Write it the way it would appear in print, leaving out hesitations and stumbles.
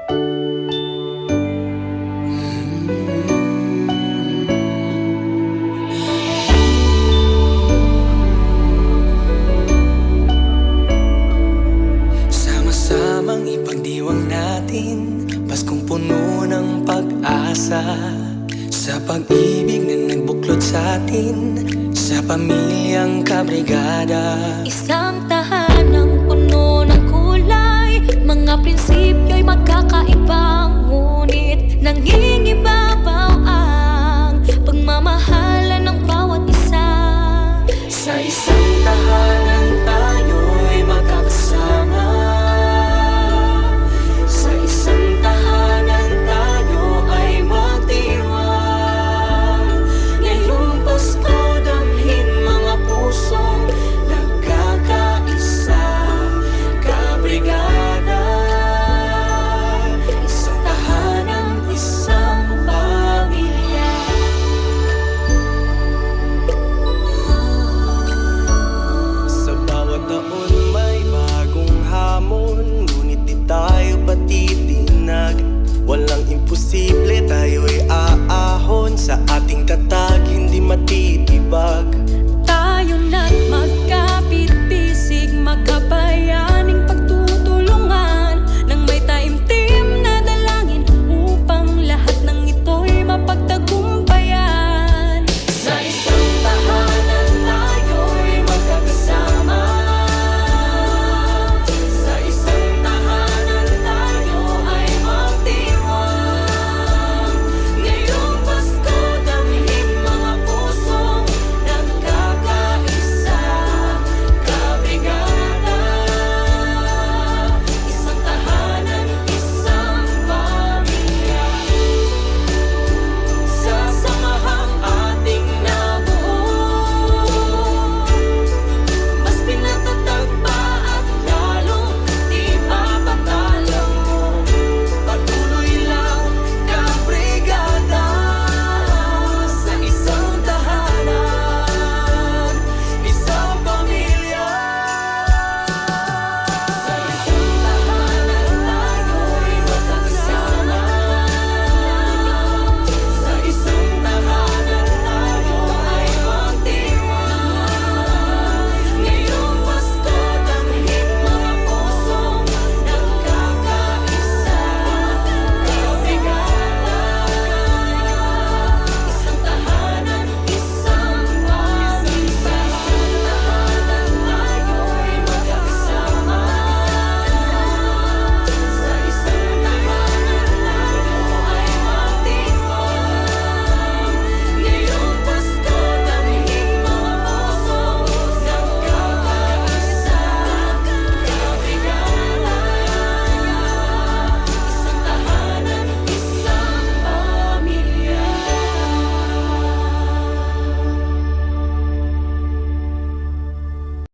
Sama-samang ipagdiwang natin Paskong puno ng pag-asa sa pag-ibig na nagbuklod sa atin, sa pamilyang kabrigada. Isang tahanang puno ng kulay, mga prinsipyo'y magkakaiba, ngunit nangingibabaw ang pagmamahalan ng bawat isa. Sa isang tahanan tayo'y magkakasama. Sa isang tahanan tayo ay magdiwang. Ngayong Pasko damhin mga pusong nagkakaisa, kabrigada. Isang tahanan, isang pamilya. Sa bawat taon may bagong hamon, ngunit di tayo patitinag. Walang imposible, tayo'y aahon sa ating tatag, hindi matitibag.